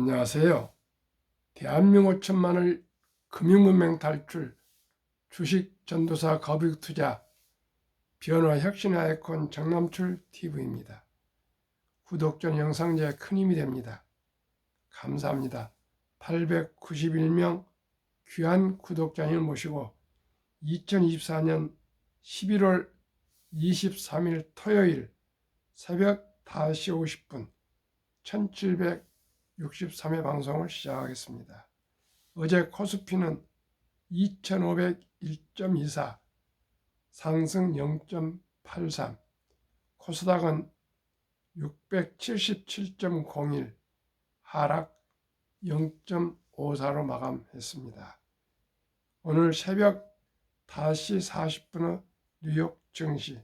안녕하세요. 대한민국 천만을 금융문맹 탈출, 주식 전도사 거북 투자, 변화 혁신의 아이콘 정남출 TV입니다. 구독 전 영상제에 큰 힘이 됩니다. 감사합니다. 891명 귀한 구독자님을 모시고 2024년 11월 23일 토요일 새벽 5시 50분 1763회 방송을 시작하겠습니다. 어제 코스피는 2501.24 상승 0.83, 코스닥은 677.01 하락 0.54로 마감했습니다. 오늘 새벽 5시 40분의 뉴욕 증시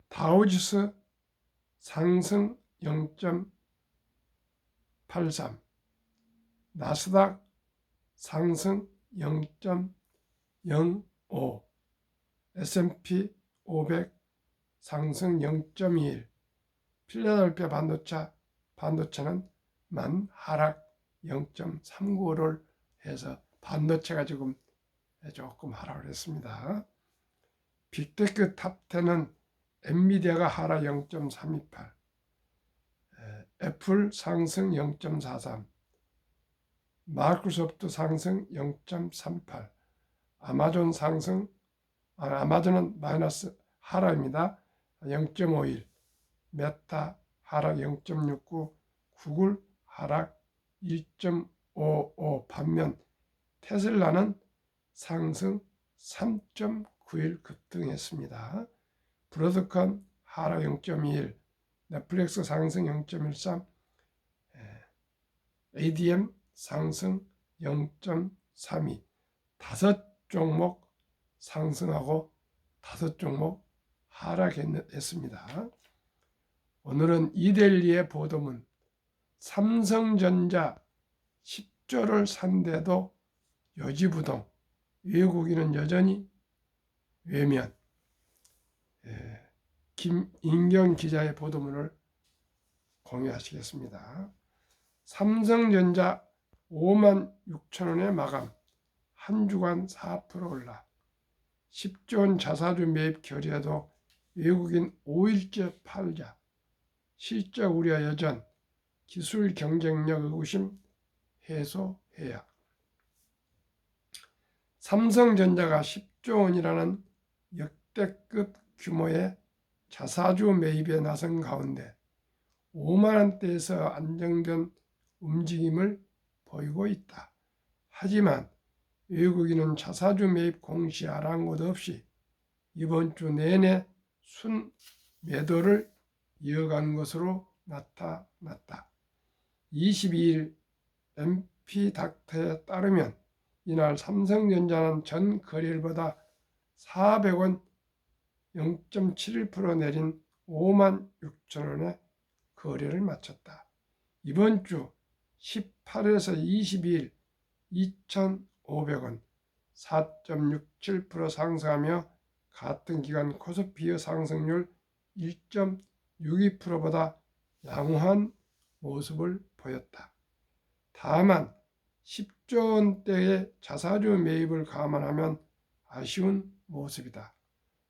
다우지수 상승 0.83, 나스닥 상승 0.05, S&P 500 상승 0.21, 필라델피아 반도체는 하락 0.39를 해서 반도체가 조금 하락을 했습니다. 빅테크 탑10은 엔비디아가 하락 0.328, 애플 상승 0.43, 마이크로소프트 상승 0.38, 아마존은 마이너스 하락입니다. 0.51, 메타 하락 0.69, 구글 하락 1.55, 반면 테슬라는 상승 3.91 급등했습니다. 브로드컴 하락 0.21, 넷플릭스 상승 0.13, ADM 상승 0.32, 5종목 상승하고 5종목 하락했습니다. 오늘은 이데일리의 보도문, 삼성전자 10조를 산데도 요지부동, 외국인은 여전히 외면, 김인경 기자의 보도문을 공유하시겠습니다. 삼성전자 56,000원에 마감, 한 주간 4% 올라, 10조 원 자사주 매입 결의에도 외국인 5일째 팔자, 실적 우려 여전, 기술 경쟁력 의구심 해소해야. 삼성전자가 10조 원이라는 역대급 규모의 자사주 매입에 나선 가운데 5만 원대에서 안정된 움직임을 보이고 있다. 하지만 외국인은 자사주 매입 공시 아랑곳 없이 이번 주 내내 순 매도를 이어간 것으로 나타났다. 22일 MP닥터에 따르면 이날 삼성전자는 전 거래일보다 400원 0.71% 내린 56,000원에 거래를 마쳤다. 이번 주 18일에서 22일 2,500원 4.67% 상승하며 같은 기간 코스피의 상승률 1.62%보다 양호한 모습을 보였다. 다만 10조 원대의 자사주 매입을 감안하면 아쉬운 모습이다.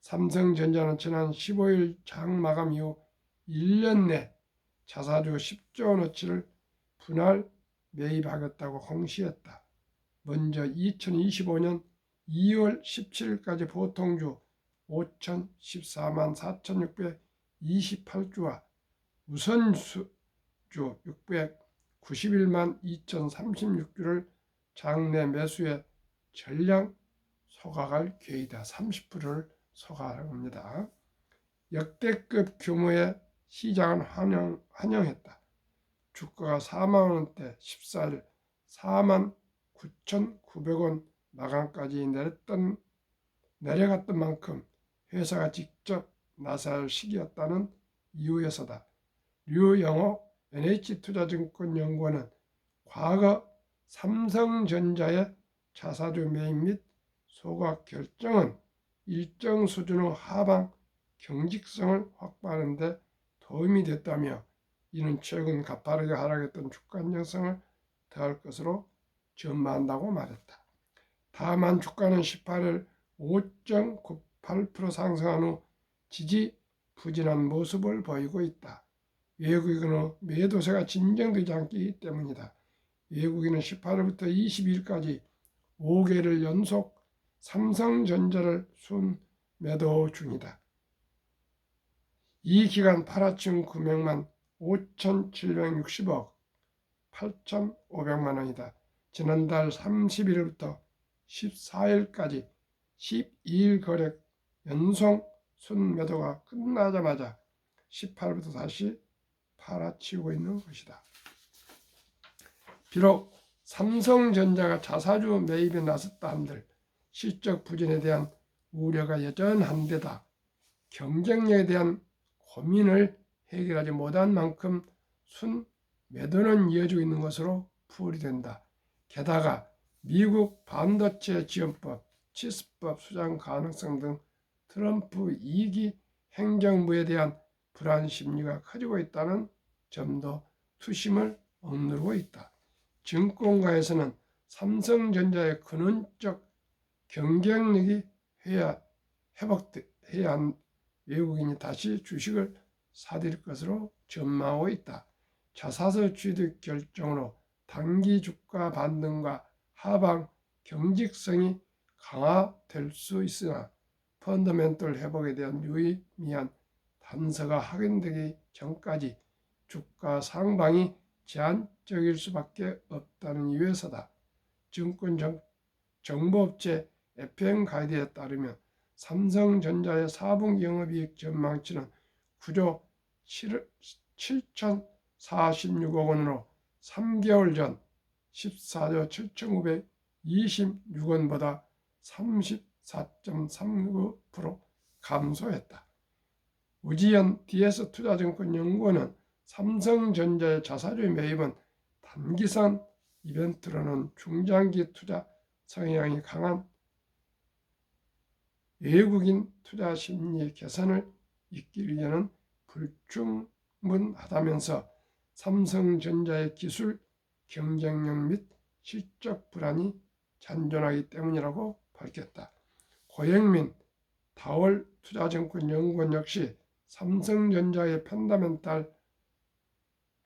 삼성전자는 지난 15일 장 마감 이후 1년 내 자사주 10조 원어치를 분할 매입하겠다고 공시했다. 먼저 2025년 2월 17일까지 보통주 5,014만 4,628주와 우선주 691만 2,036주를 장내 매수에 전량 소각할 계획이다. 30%를 소각합니다. 역대급 규모의 시장은 환영했다. 주가가 4만 원대 14일 4만 9,900원 마감까지 내려갔던 만큼 회사가 직접 나설 시기였다는 이유에서다. 류영호 NH투자증권연구원은 과거 삼성전자의 자사주 매입 및 소각 결정은 일정 수준의 하방 경직성을 확보하는 데 도움이 됐다며 이는 최근 가파르게 하락했던 주가 안정성을 더할 것으로 전망한다고 말했다. 다만 주가는 18일 5.98% 상승한 후 지지부진한 모습을 보이고 있다. 외국인의 매도세가 진정되지 않기 때문이다. 외국인은 18일부터 22일까지 5개를 연속 삼성전자를 순매도 중이다. 이 기간 팔아치운 금액만 5,760억 8,500만 원이다. 지난달 30일부터 14일까지 12일 거래 연속 순매도가 끝나자마자 18일부터 다시 팔아치우고 있는 것이다. 비록 삼성전자가 자사주 매입에 나섰다 한들 실적 부진에 대한 우려가 여전한데다 경쟁력에 대한 고민을 해결하지 못한 만큼 순매도는 이어지고 있는 것으로 풀이된다. 게다가 미국 반도체 지원법, 치스법 수장 가능성 등 트럼프 2기 행정부에 대한 불안 심리가 커지고 있다는 점도 투심을 억누르고 있다. 증권가에서는 삼성전자의 근원적 경쟁력이 회복해야 한 외국인이 다시 주식을 사들일 것으로 전망하고 있다. 자사주 취득 결정으로 단기 주가 반등과 하방 경직성이 강화될 수 있으나 펀더멘털 회복에 대한 유의미한 단서가 확인되기 전까지 주가 상방이 제한적일 수밖에 없다는 이유에서다. 증권정보업체 FN가이드에 따르면 삼성전자의 4분기 영업이익 전망치는 9조 7,046억 원으로 3개월 전 14조 7,926원보다 34.39% 감소했다. 우지연 DS투자증권연구원은 삼성전자의 자사주 매입은 단기선 이벤트로는 중장기 투자 성향이 강한 외국인 투자 심리 개선을 이끌기 위해는 불충분하다면서 삼성전자의 기술 경쟁력 및 실적 불안이 잔존하기 때문이라고 밝혔다. 고영민 다월 투자증권연구원 역시 삼성전자의 펀더멘탈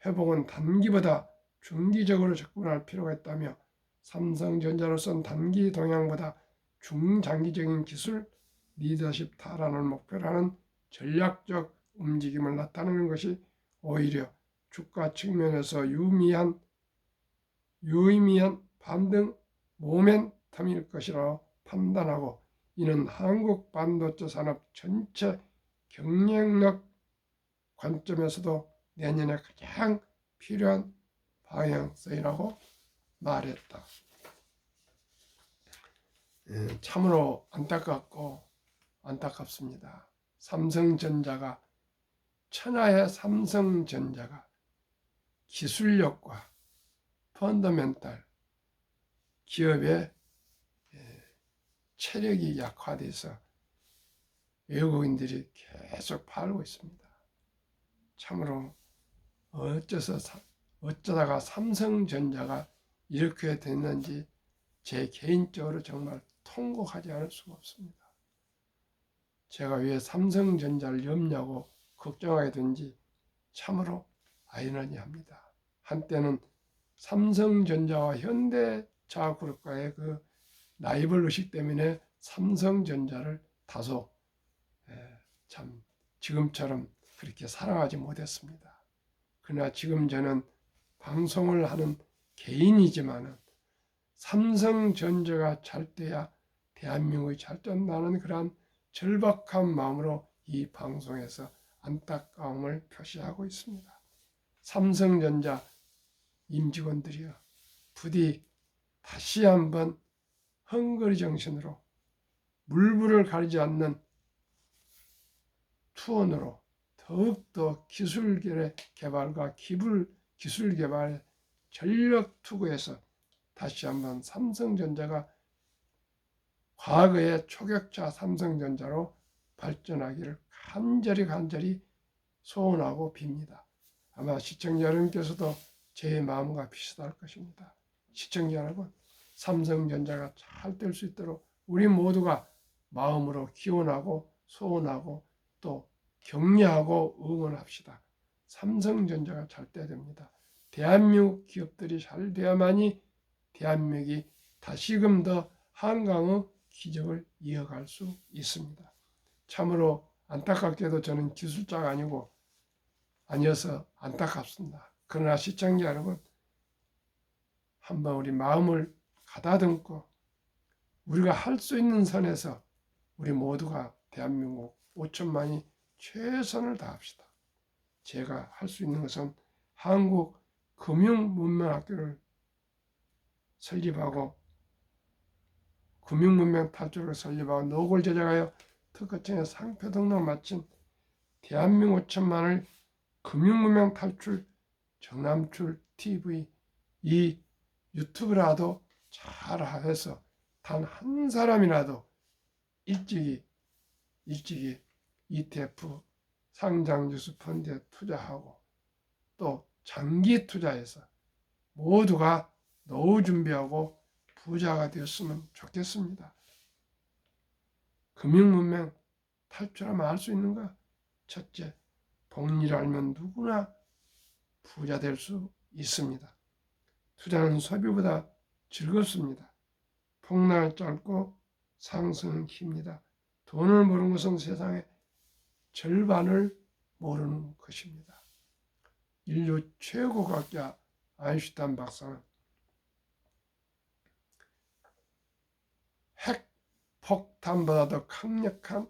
회복은 단기보다 중기적으로 접근할 필요가 있다며 삼성전자로선 단기 동향보다 중장기적인 기술 리더십 탈환을 목표로 하는 전략적 움직임을 나타내는 것이 오히려 주가 측면에서 유의미한 반등 모멘텀일 것이라고 판단하고 이는 한국 반도체 산업 전체 경쟁력 관점에서도 내년에 가장 필요한 방향성이라고 말했다. 참으로 안타깝습니다. 삼성전자가 천하의 삼성전자가 기술력과 펀더멘탈 기업의 체력이 약화돼서 외국인들이 계속 팔고 있습니다. 참으로 어쩌다가 삼성전자가 이렇게 됐는지 제 개인적으로 정말 통곡하지 않을 수가 없습니다. 제가 왜 삼성전자를 염려하고 걱정하게 된지 참으로 아이러니합니다. 한때는 삼성전자와 현대차그룹과의 그 라이벌 의식 때문에 삼성전자를 다소 참 지금처럼 그렇게 사랑하지 못했습니다. 그러나 지금 저는 방송을 하는 개인이지만 삼성전자가 잘 돼야 대한민국이 잘 된다는 그러한 절박한 마음으로 이 방송에서 안타까움을 표시하고 있습니다. 삼성전자 임직원들이여 부디 다시 한번 헝거리 정신으로 물불을 가리지 않는 투혼으로 더욱더 기술 개발과 기술 개발에 전력 투구해서 다시 한번 삼성전자가 과거의 초격차 삼성전자로 발전하기를 간절히 소원하고 빕니다. 아마 시청자 여러분께서도 제 마음과 비슷할 것입니다. 시청자 여러분, 삼성전자가 잘 될 수 있도록 우리 모두가 마음으로 기원하고 소원하고 또 격려하고 응원합시다. 삼성전자가 잘 돼야 됩니다. 대한민국 기업들이 잘 돼야만이 대한민국이 다시금 더 한강의 기적을 이어갈 수 있습니다. 참으로 안타깝게도 저는 기술자가 아니어서 안타깝습니다. 그러나 시청자 여러분, 한번 우리 마음을 가다듬고 우리가 할 수 있는 선에서 우리 모두가 대한민국 5천만이 최선을 다합시다. 제가 할 수 있는 것은 한국금융문명학교를 설립하고 금융문명 탈출을 설립하고 노골 제작하여 특허청에 상표 등록 마친 대한민국 5천만을 금융문명 탈출 정남출 TV 이 유튜브라도 잘해서 단 한 사람이라도 일찍이 ETF 상장주수 펀드에 투자하고 또 장기 투자해서 모두가 노후 준비하고 부자가 되었으면 좋겠습니다. 금융문명 탈출하면 알 수 있는가? 첫째, 복리를 알면 누구나 부자 될 수 있습니다. 투자는 소비보다 즐겁습니다. 폭락은 짧고 상승은 깁니다. 돈을 모르는 것은 세상의 절반을 모르는 것입니다. 인류 최고 과학자 아인슈타인 박사는 핵폭탄보다 더 강력한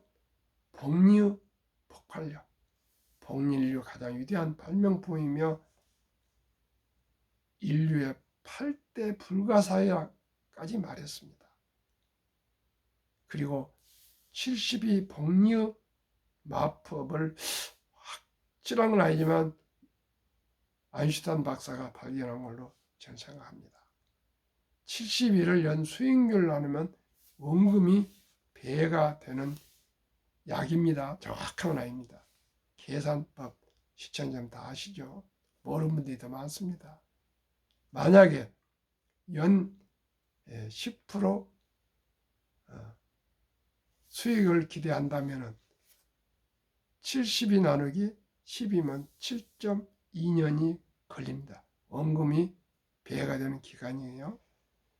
복리의 폭발력, 복리인류 가장 위대한 발명품이며 인류의 8대 불가사의라까지 말했습니다. 그리고 72 복리의 마법을 확실한 건 아니지만 아인슈타인 박사가 발견한 걸로 저는 생각합니다. 72를 연 수익률 나누면 원금이 배가 되는 약입니다. 정확한 건 아닙니다. 계산법 시청자님 다 아시죠? 모르는 분들이 더 많습니다. 만약에 연 10% 수익을 기대한다면 70이 나누기 10이면 7.2년이 걸립니다. 원금이 배가 되는 기간이에요.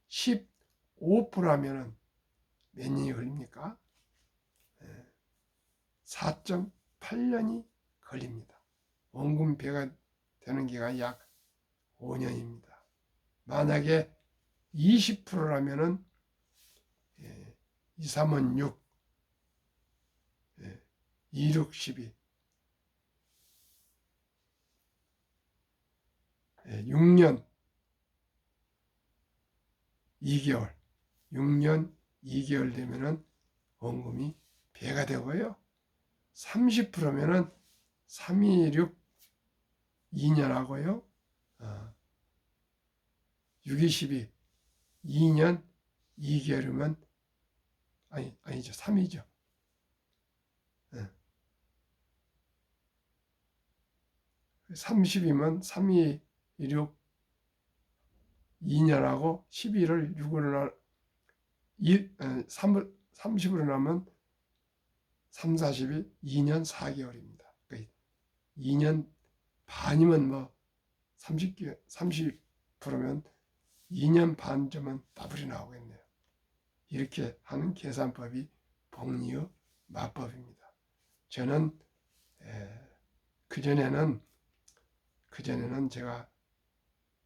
15%라면 몇 년이 걸립니까? 4.8년이 걸립니다. 원금 배가 되는 기간이 약 5년입니다. 만약에 20%라면 2, 3은 6, 2, 6, 12, 6년 2개월, 6년 2개월 되면은 원금이 배가 되고요. 30%면은 3, 2, 6, 2년 하고요. 6, 2, 12, 2년 2개월이면 아니죠. 3이죠. 30이면 3, 2, 6, 2년하고 12를 6으로 30으로 나면 3, 40이 2년 4개월입니다. 그러니까 2년 반이면 뭐 30%면 2년 반쯤은 더블이 나오겠네요. 이렇게 하는 계산법이 복리의 마법입니다. 저는 그전에는 제가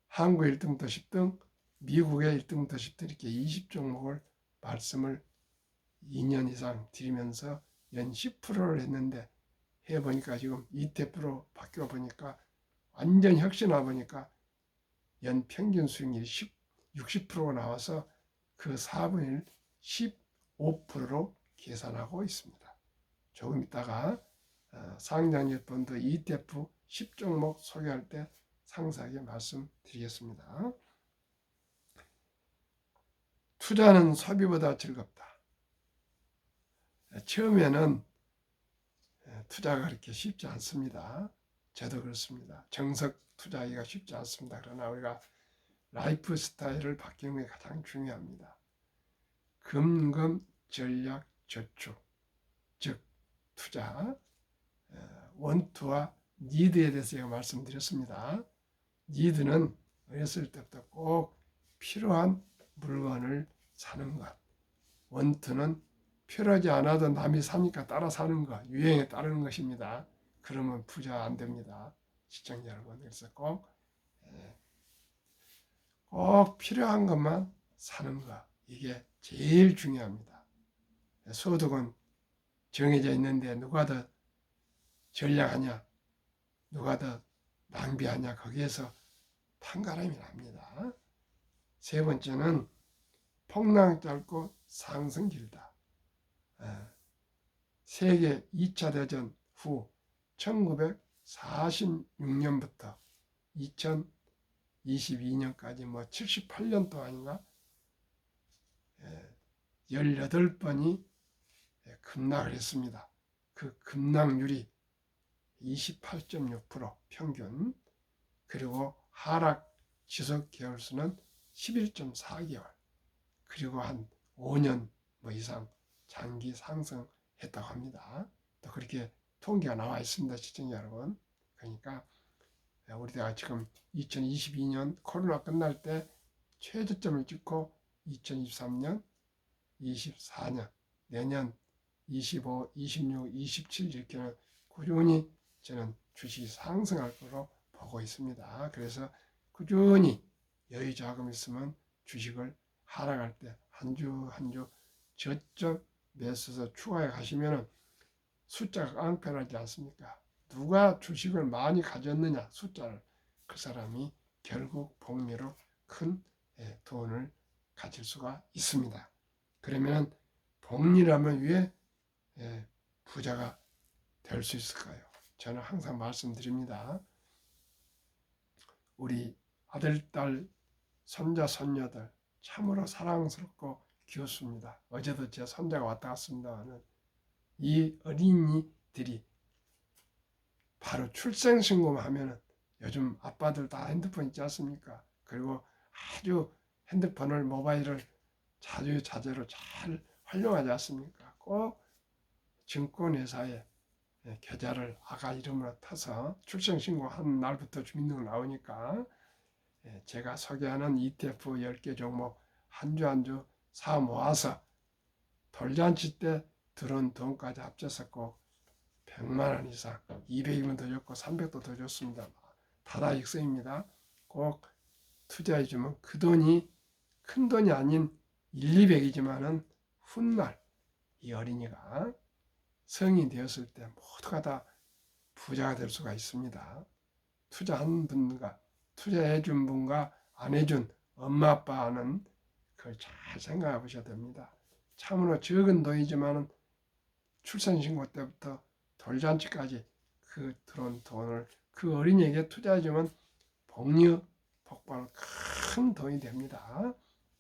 한국 1등부터 10등, 미국의 1등부터 10등 이렇게 20종목을 말씀을 2년 이상 드리면서 연 10%를 했는데 해보니까 지금 ETF로 바뀌어 보니까 완전 혁신화 보니까 연 평균 수익률이 60%가 나와서 그 4분의 1, 15%로 계산하고 있습니다. 조금 있다가 상장일본도 ETF 10종목 소개할 때 상세하게 말씀드리겠습니다. 투자는 소비보다 즐겁다. 처음에는 투자가 그렇게 쉽지 않습니다. 저도 그렇습니다. 정석 투자하기가 쉽지 않습니다. 그러나 우리가 라이프 스타일을 바뀌는 게 가장 중요합니다. 금금 전략 저축, 즉 투자, 원투와 니드에 대해서 제가 말씀드렸습니다. 니드는 어렸을 때부터 꼭 필요한 물건을 사는 것, 원투는 필요하지 않아도 남이 사니까 따라 사는 것, 유행에 따르는 것입니다. 그러면 부자 안 됩니다. 시청자 여러분. 그래서 꼭 필요한 것만 사는 것, 이게 제일 중요합니다. 소득은 정해져 있는데 누가 더 전략하냐, 누가 더 낭비하냐, 거기에서 판가름이 납니다. 세 번째는 폭락 짧고 상승 길다. 세계 2차 대전 후 1946년부터 2022년까지 78년 동안인가 18번이 급락을 했습니다. 그 급락률이 28.6% 평균, 그리고 하락 지속 개월수는 11.4개월, 그리고 한 5년 이상 장기 상승했다고 합니다. 또 그렇게 통계가 나와 있습니다, 시청자 여러분. 그러니까 우리가 지금 2022년 코로나 끝날 때 최저점을 찍고 2023년, 24년, 내년 25, 26, 27 이렇게 꾸준히 저는 주식이 상승할 거로 보고 있습니다. 그래서 꾸준히 여유 자금 있으면 주식을 하락할 때 한 주 한 주 저점 매수해서 추가해 가시면 숫자가 깡패하지 않습니까? 누가 주식을 많이 가졌느냐, 숫자를, 그 사람이 결국 복리로 큰 돈을 가질 수가 있습니다. 그러면 복리라면 왜 부자가 될 수 있을까요? 저는 항상 말씀드립니다. 우리 아들, 딸, 손자, 손녀들 참으로 사랑스럽고 귀엽습니다. 어제도 제 손자가 왔다 갔습니다만 이 어린이들이 바로 출생신고만 하면은, 요즘 아빠들 다 핸드폰 있지 않습니까? 그리고 아주 핸드폰을, 모바일을 자주자재로 잘 활용하지 않습니까? 꼭 증권회사에 계좌를 아가 이름으로 타서 출생신고한 날부터 주민등록 나오니까 제가 소개하는 ETF 10개 종목 한 주 한 주 사 모아서 돌잔치 때 들어온 돈까지 합쳐서 꼭 100만 원 이상, 200이면 더 좋고 300도 더 좋습니다. 다다익선입니다. 꼭 투자해주면 그 돈이 큰 돈이 아닌 1, 200이지만은 훗날 이 어린이가 성인이 되었을 때 모두가 다 부자가 될 수가 있습니다. 투자한 분과 투자해준 분과 안 해준 엄마 아빠는 그걸 잘 생각해 보셔야 됩니다. 참으로 적은 돈이지만은 출산신고 때부터 돌잔치까지 그 들어온 돈을 그 어린이에게 투자해주면 복리 복발 큰 돈이 됩니다.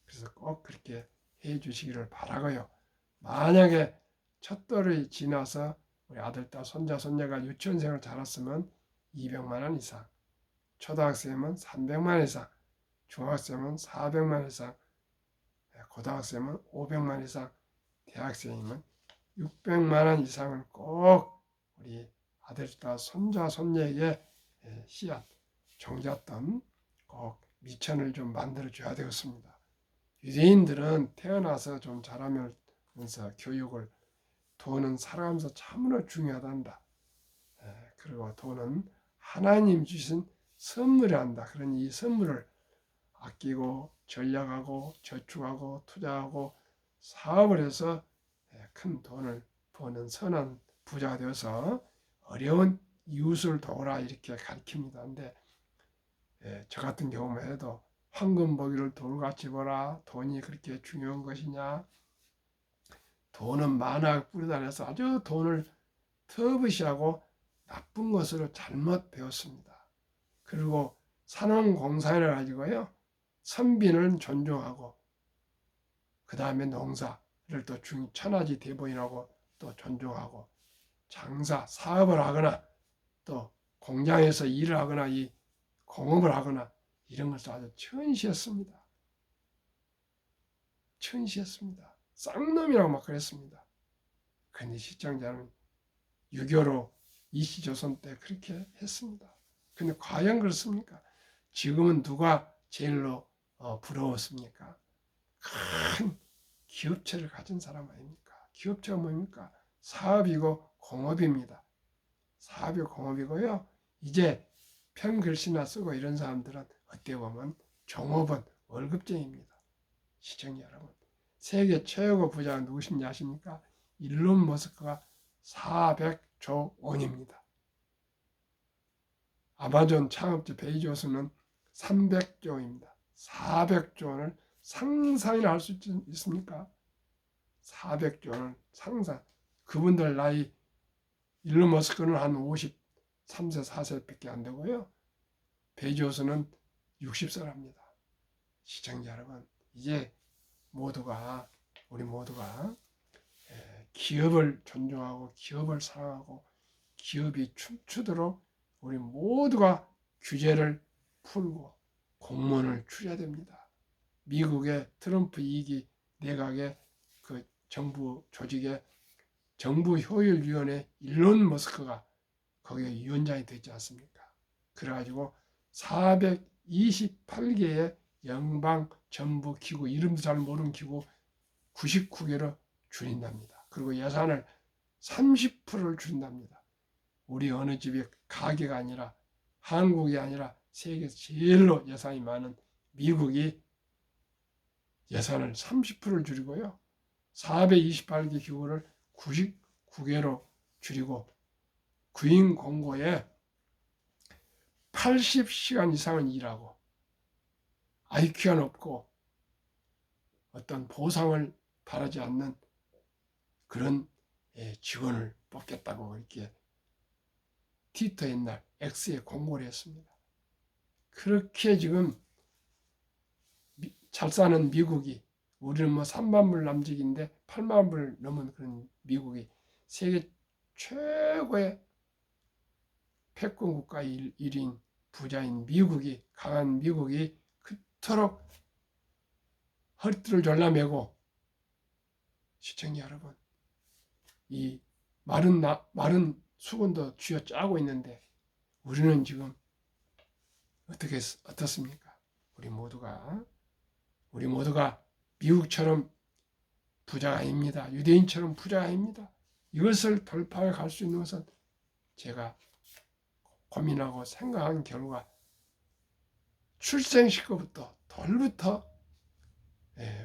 그래서 꼭 그렇게 해주시기를 바라고요. 만약에 첫 돌이 지나서 우리 아들, 딸, 손자, 손녀가 유치원생을 잘했으면 200만 원 이상, 초등학생은 300만 원 이상, 중학생은 400만 원 이상, 고등학생은 500만 원 이상, 대학생이면 600만 원 이상을 꼭 우리 아들, 딸, 손자, 손녀에게 씨앗, 종잣돈 꼭 미천을 좀 만들어 줘야 되겠습니다. 유대인들은 태어나서 좀 자라면서 교육을, 돈은 살아가면서 참으로 중요하단다. 그리고 돈은 하나님 주신 선물이란다. 그러니 이 선물을 아끼고 전략하고 저축하고 투자하고 사업을 해서 큰 돈을 버는 선한 부자가 되어서 어려운 이웃을 도우라 이렇게 가르칩니다. 근데 저 같은 경우만 해도 황금 보기를 돌같이 보라. 돈이 그렇게 중요한 것이냐? 돈은 만악 뿌리다 해서 아주 돈을 터부시하고 나쁜 것으로 잘못 배웠습니다. 그리고 산업공사를 가지고요, 선비는 존중하고 그 다음에 농사를 또 천하지 대본이라고 또 존중하고 장사 사업을 하거나 또 공장에서 일을 하거나 이 공업을 하거나 이런 것을 아주 천시했습니다. 천시했습니다. 쌍놈이라고 막 그랬습니다. 그런데 시청자는 유교로 이시조선 때 그렇게 했습니다. 근데 과연 그렇습니까? 지금은 누가 제일로 부러웠습니까? 큰 기업체를 가진 사람 아닙니까? 기업체가 뭡니까? 사업이고 공업입니다. 사업이고 공업이고요. 이제 편글씨나 쓰고 이런 사람들은 어떻게 보면 종업원, 월급쟁이입니다. 시청자 여러분. 세계 최고 부자가 누구신지 아십니까? 일론 머스크가 400조 원입니다. 아마존 창업주 베이조스는 300조입니다. 400조 원을 상상이나 할 수 있습니까? 400조 원을 상상. 그분들 나이 일론 머스크는 한 53세, 4세밖에 안 되고요. 베이조스는 60세랍니다. 시청자 여러분, 이제 우리 모두가 기업을 존중하고 기업을 사랑하고 기업이 춤추도록 우리 모두가 규제를 풀고 공무원을 줄여야 됩니다. 미국의 트럼프 2기 내각의 그 정부 조직의 정부효율위원회 일론 머스크가 거기에 위원장이 되지 않습니까? 그래가지고 428개의 연방 정부 기구, 이름도 잘 모르는 기구 99개로 줄인답니다. 그리고 예산을 30%를 줄인답니다. 우리 어느 집이 가게가 아니라 한국이 아니라 세계에서 제일로 예산이 많은 미국이 예산을 30%를 줄이고요. 428개 기구를 99개로 줄이고 구인 공고에 80시간 이상은 일하고 IQ가 높고 어떤 보상을 바라지 않는 그런 직원을 뽑겠다고 이렇게 트위터 옛날 X에 공고를 했습니다. 그렇게 지금 잘 사는 미국이, 우리는 뭐 3만 불 남짓인데 8만 불 넘은 그런 미국이 세계 최고의 패권 국가 1인 부자인 미국이, 강한 미국이 그토록 허리띠를 졸라매고, 시청자 여러분, 이 마른 수건도 쥐어 짜고 있는데 우리는 지금 어떻습니까? 우리 모두가 미국처럼 부자가 아닙니다. 유대인처럼 부자가 아닙니다. 이것을 돌파해 갈 수 있는 것은 제가 고민하고 생각한 결과 출생시부터 돌부터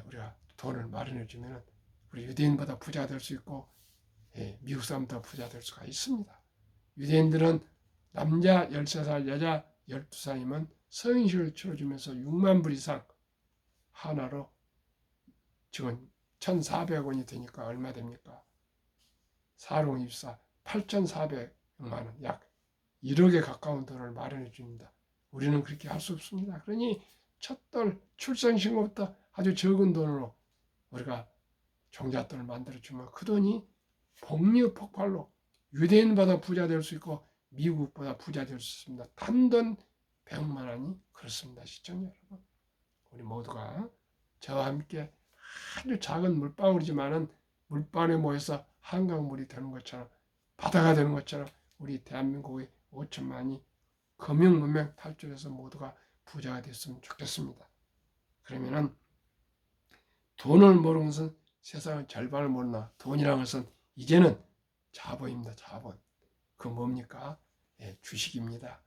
우리가 돈을 마련해 주면 우리 유대인보다 부자가 될 수 있고 미국 사람보다 부자가 될 수가 있습니다. 유대인들은 남자 13살, 여자 12살이면 성인식을 치러주면서 6만 불 이상 하나로 지금 1,400원이 되니까 얼마 됩니까? 4롱24 8,400만 원, 약 1억에 가까운 돈을 마련해 줍니다. 우리는 그렇게 할 수 없습니다. 그러니 첫돌 출생신고부터 아주 적은 돈으로 우리가 종잣돈을 만들어주면 그 돈이 복리 폭발로 유대인보다 부자 될 수 있고 미국보다 부자 될 수 있습니다. 단돈 100만 원이 그렇습니다. 시청자 여러분, 우리 모두가 저와 함께 아주 작은 물방울이지만은 물방울에 모여서 한강물이 되는 것처럼, 바다가 되는 것처럼 우리 대한민국의 5천만이 금융문명 탈출해서 모두가 부자가 됐으면 좋겠습니다. 그러면은 돈을 모르는 것은 세상의 절반을 모르나, 돈이라는 것은 이제는 자본입니다. 자본. 그 뭡니까? 주식입니다.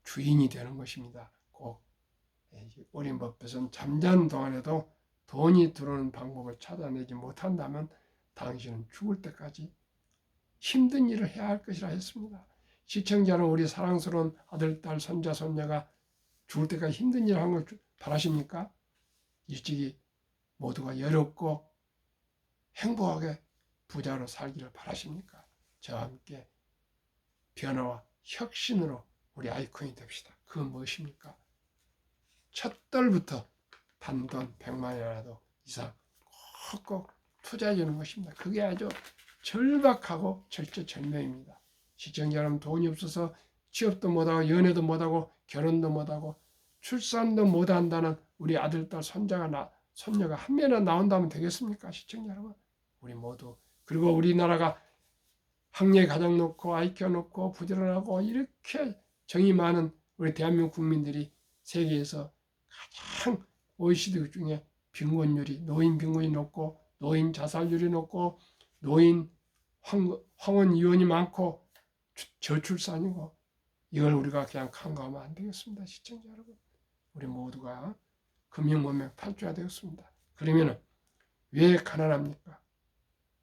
주인이 되는 것입니다. 꼭 어린 법에서는 잠자는 동안에도 돈이 들어오는 방법을 찾아내지 못한다면 당신은 죽을 때까지 힘든 일을 해야 할 것이라 했습니다. 시청자는 우리 사랑스러운 아들, 딸, 손자, 손녀가 죽을 때까지 힘든 일을 하는 걸 바라십니까? 일찍이 모두가 여롭고 행복하게 부자로 살기를 바라십니까? 저와 함께 변화와 혁신으로 우리 아이콘이 됩시다. 그건 무엇입니까? 첫 달부터 단돈 100만 원이라도 이상 꼭 투자해 주는 것입니다. 그게 아주 절박하고 절체절명입니다. 시청자 여러분, 돈이 없어서 취업도 못하고 연애도 못하고 결혼도 못하고 출산도 못한다는 우리 아들, 딸, 손녀가 한 명이나 나온다면 되겠습니까? 시청자 여러분, 우리 모두. 그리고 우리나라가 학력이 가장 높고 IQ가 높고 부지런하고 이렇게 정이 많은 우리 대한민국 국민들이 세계에서 가장 OECD 중에 노인 빈곤이 높고 노인 자살률이 높고 노인 황혼 이혼이 많고 저출산이고, 이걸 우리가 그냥 간과하면 안 되겠습니다. 시청자 여러분, 우리 모두가 금융문명 탈출해야 되겠습니다. 그러면 왜 가난합니까?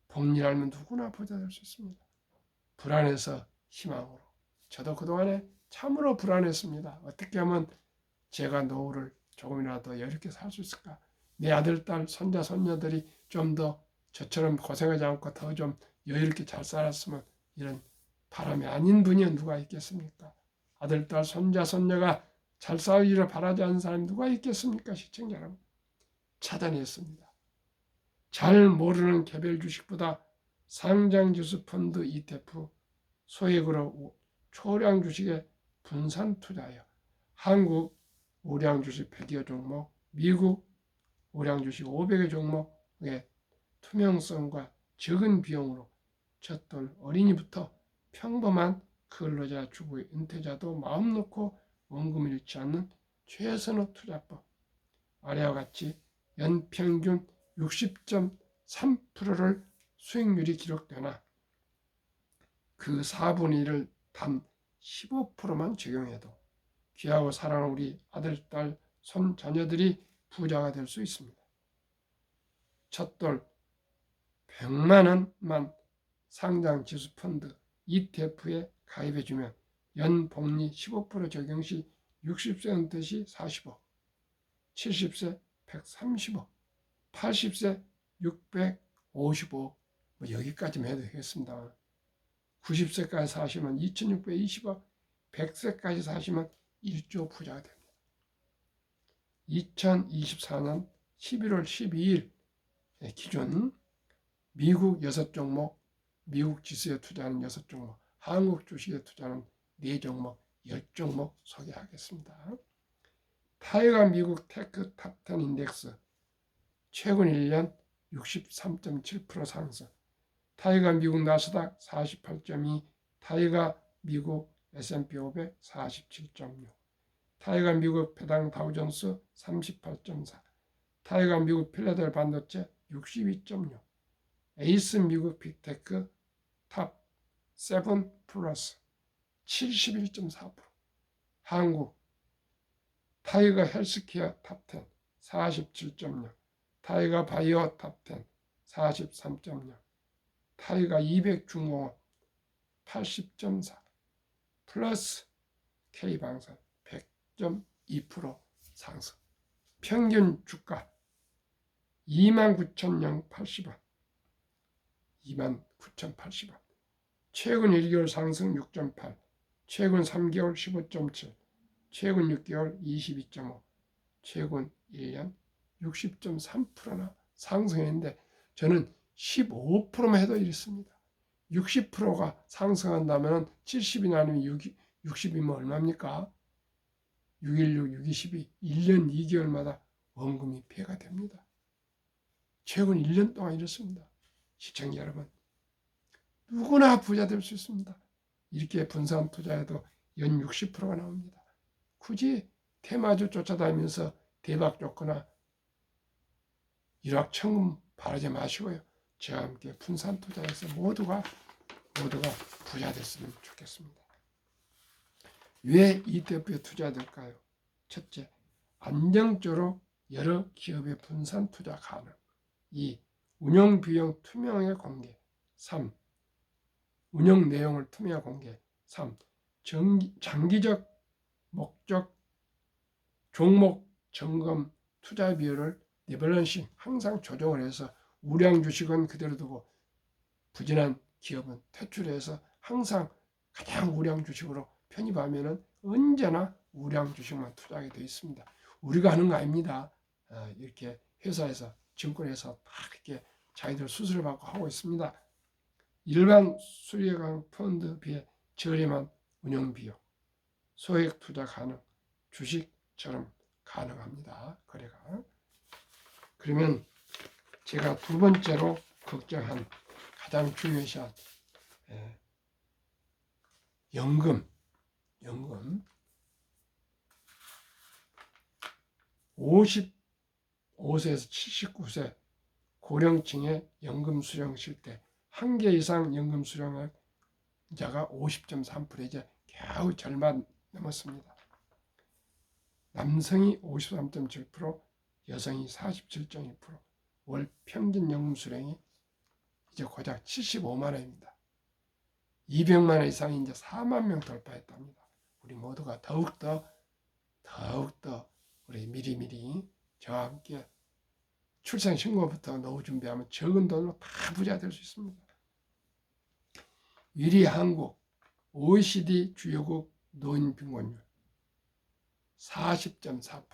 복리를 알면 누구나 부자 될 수 있습니다. 불안해서 희망으로. 저도 그동안에 참으로 불안했습니다. 어떻게 하면 제가 노후를 조금이라도 여유롭게 살 수 있을까? 내 아들, 딸, 손자, 손녀들이 좀 더 저처럼 고생하지 않고 더 좀 여유롭게 잘 살았으면, 이런 바람이 아닌 분이 누가 있겠습니까? 아들, 딸, 손자, 손녀가 잘 살기를 바라지 않는 사람이 누가 있겠습니까? 시청자 여러분, 찾아냈습니다. 잘 모르는 개별 주식보다 상장지수 펀드 ETF, 소액으로 초량 주식에 분산 투자하여 한국 우량 주식 100여 종목, 미국 우량 주식 500여 종목의 투명성과 적은 비용으로 첫 돌 어린이부터 평범한 근로자, 주부, 은퇴자도 마음 놓고 원금을 잃지 않는 최선의 투자법. 아래와 같이 연평균 60.3%를 수익률이 기록되나 그 4분의 1을 단 15%만 적용해도 귀하고 사랑하는 우리 아들, 딸, 손, 자녀들이 부자가 될 수 있습니다. 첫돌 100만 원만 상장 지수 펀드 ETF에 가입해주면 연복리 15% 적용 시 60세 은퇴 시 40억, 70세 130억, 80세 655억, 여기까지만 해도 되겠습니다. 90세까지 사시면 2620억, 100세까지 사시면 1조 부자가 됩니다. 2024년 11월 12일 기준 미국 6종목, 미국 지수에 투자하는 6종목, 한국 주식에 투자하는 4종목, 10종목 소개하겠습니다. 타이거 미국 테크 탑10 인덱스 최근 1년 63.7% 상승, 타이거 미국 나스닥 48.2, 타이거 미국 S&P 500 47.6, 타이거 미국 배당 다우존스 38.4, 타이거 미국 필라델 반도체 62.6, 에이스 미국 빅테크 탑 7 플러스 71.4%, 한국 타이거 헬스케어 탑10 47.6, 타이거 바이오 탑10 43.0, 타이거 200 중공업 80.4, 플러스 K방산 100.2% 상승. 평균 주가 29,080원, 29,080원. 최근 1개월 상승 6.8, 최근 3개월 15.7, 최근 6개월 22.5, 최근 1년 60.3%나 상승했는데, 저는 15%만 해도 이렇습니다. 60%가 상승한다면 70이 나누면 60이면 얼마입니까? 616, 622, 1년 2개월마다 원금이 배가 됩니다. 최근 1년 동안 이렇습니다. 시청자 여러분, 누구나 부자 될 수 있습니다. 이렇게 분산 투자해도 연 60%가 나옵니다. 굳이 테마주 쫓아다니면서 대박 쫓거나 일확천금 바라지 마시고요. 저와 함께 분산 투자해서 모두가 부자 됐으면 좋겠습니다. 왜 ETF에 투자될까요? 첫째, 안정적으로 여러 기업의 분산 투자 가능. 2. 운영 비용 투명하게 공개. 3. 운영 내용을 투명하게 공개. 4. 장기적 목적 종목 점검 투자 비율을 리밸런싱 항상 조정을 해서 우량 주식은 그대로 두고 부진한 기업은 퇴출해서 항상 가장 우량 주식으로 편입하면 언제나 우량 주식만 투자하게 되어 있습니다. 우리가 하는 거 아닙니다. 이렇게 회사에서 증권에서 다 이렇게 자기들 수수료 받고 하고 있습니다. 일반 수익형 펀드 비해 저렴한 운영 비용, 소액 투자 가능, 주식처럼 가능합니다. 거래가. 그러면 제가 두 번째로 걱정한 가장 중요시한 연금 55세에서 79세 고령층의 연금 수령 실태, 한 개 이상 연금 수령자가 50.3%, 이제 겨우 절반 넘었습니다. 남성이 53.7%, 여성이 47.1%, 월 평균 연금 수령이 이제 고작 75만 원입니다. 200만 원 이상이 이제 4만 명 돌파했답니다. 우리 모두가 더욱더 우리 미리미리 저와 함께 출생신고부터 노후 준비하면 적은 돈으로 다 부자 될 수 있습니다. 1위 한국, OECD 주요국 노인 빈곤율 40.4%,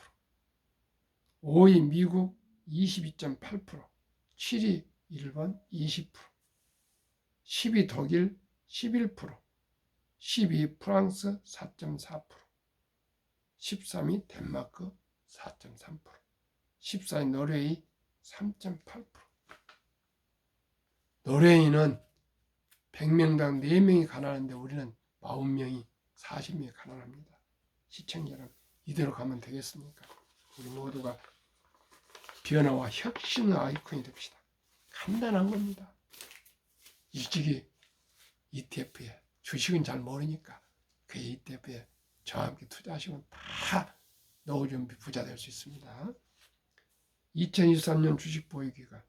5위 미국 22.8%, 7위 일본 20%, 10위 독일 11%, 12위 프랑스 4.4%, 13위 덴마크 4.3%, 14위 노르웨이 3.8%. 노르웨이는 100명당 4명이 가난한데 우리는 40명이 40명이 가난합니다. 시청자 여러분, 이대로 가면 되겠습니까? 우리 모두가 변화와 혁신의 아이콘이 됩시다. 간단한 겁니다. 일찍이 ETF에, 주식은 잘 모르니까 그 ETF에 저와 함께 투자하시면 다 노후 준비 부자 될 수 있습니다. 2023년 주식 보유기간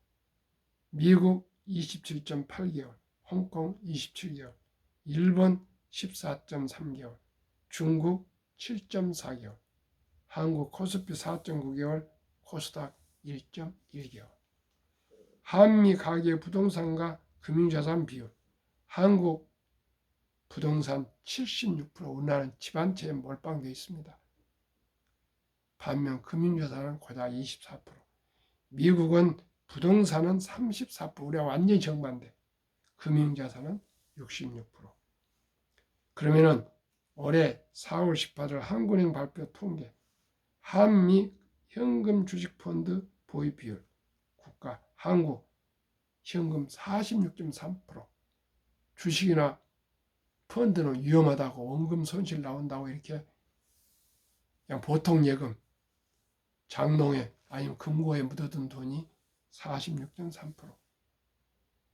미국 27.8개월, 홍콩 27개월, 일본 14.3개월, 중국 7.4개월, 한국 코스피 4.9개월, 코스닥 1.1개월. 한미 가계 부동산과 금융자산 비율, 한국 부동산 76%, 우리나라는 집안채에 몰빵되어 있습니다. 반면 금융자산은 고작 24%, 미국은 부동산은 34%, 우리가 완전히 정반대, 금융자산은 66%. 그러면은 올해 4월 18일 한국은행 발표 통계, 한미 현금 주식펀드 보유 비율, 국가 한국 현금 46.3%, 주식이나 펀드는 위험하다고, 원금 손실 나온다고 이렇게 그냥 보통 예금, 장롱에 아니면 금고에 묻어둔 돈이 46.3%,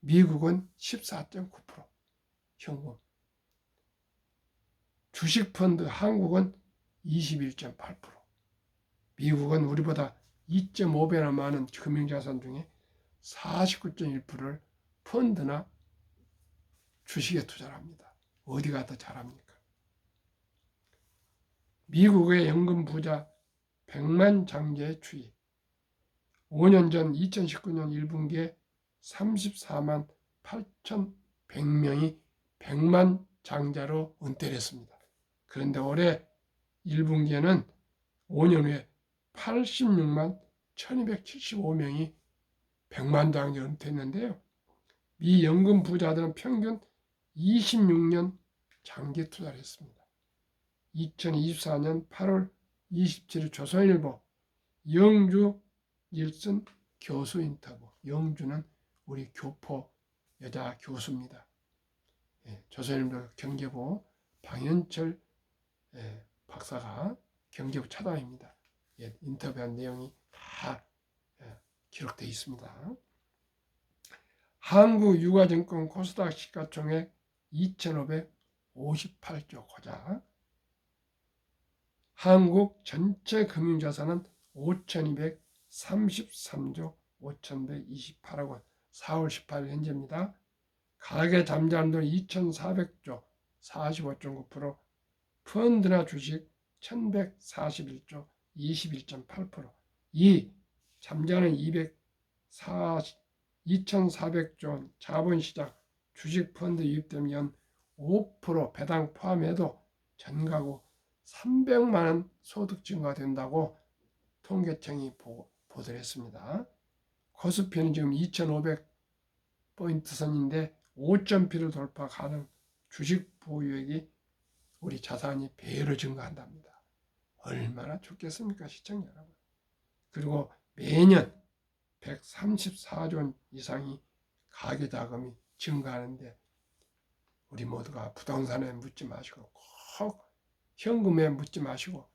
미국은 14.9% 현금, 주식펀드 한국은 21.8%, 미국은 우리보다 2.5배나 많은 금융자산 중에 49.1%를 펀드나 주식에 투자를 합니다. 어디가 더 잘합니까? 미국의 연금 부자 100만 장자의 추이, 5년 전 2019년 1분기에 34만 8,100명이 100만 장자로 은퇴를 했습니다. 그런데 올해 1분기에는 5년 후에 86만 1275명이 100만 장자로 은퇴했는데요. 미 연금 부자들은 평균 26년 장기 투자를 했습니다. 2024년 8월 27일 조선일보 영주 일슨 교수 인터뷰. 영주는 우리 교포 여자 교수입니다. 조선일보 경제부 방현철 박사가 경제부 차장입니다. 인터뷰한 내용이 다 기록되어 있습니다. 한국 유가증권 코스닥 시가총액 2,558조 고작, 한국 전체 금융자산은 5,233조 5,128억 원, 4월 18일 현재입니다. 가계 잠자한돈 2,400조 45.9%, 펀드나 주식 1,141조 21.8%, 이 잠자는 2,400조 원 자본시장 주식펀드 유입되면 연 5% 배당 포함해도 전가구 300만 원 소득 증가된다고 통계청이 보도를 했습니다. 코스피는 지금 2,500포인트 선인데 5.P를 돌파 가능, 주식 보유액이 우리 자산이 배로 증가한답니다. 얼마나 좋겠습니까, 시청자 여러분. 그리고 매년 134조 원 이상이 가계자금이 증가하는데 우리 모두가 부동산에 묻지 마시고 꼭 현금에 묻지 마시고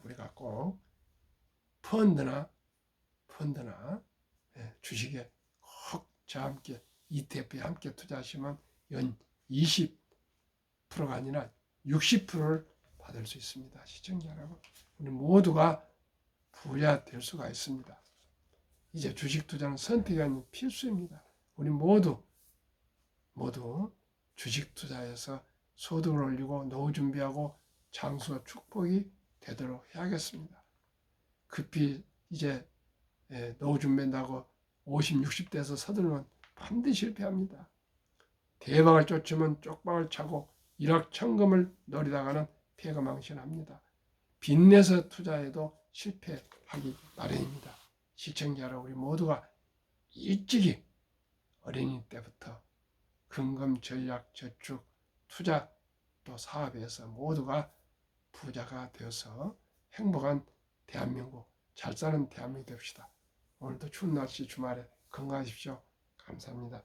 우리가 꼭 펀드나 주식에 꼭 저와 함께 ETF에 함께 투자하시면 연 20%가 아니라 60%를 받을 수 있습니다. 시청자 여러분, 우리 모두가 부자 될 수가 있습니다. 이제 주식 투자는 선택이 아닌 필수입니다. 우리 모두 주식 투자에서 소득을 올리고 노후 준비하고 장수와 축복이 되도록 해야겠습니다. 급히 이제 노후 준비한다고 50, 60대에서 서둘면 반드시 실패합니다. 대박을 쫓으면 쪽박을 차고 일확천금을 노리다가는 폐가망신합니다. 빚내서 투자해도 실패하기 마련입니다. 시청자 여러분, 우리 모두가 일찍이 어린이 때부터 금금, 전략, 저축, 투자 또 사업에서 모두가 부자가 되어서 행복한 대한민국, 잘 사는 대한민국 됩시다. 오늘도 추운 날씨 주말에 건강하십시오. 감사합니다.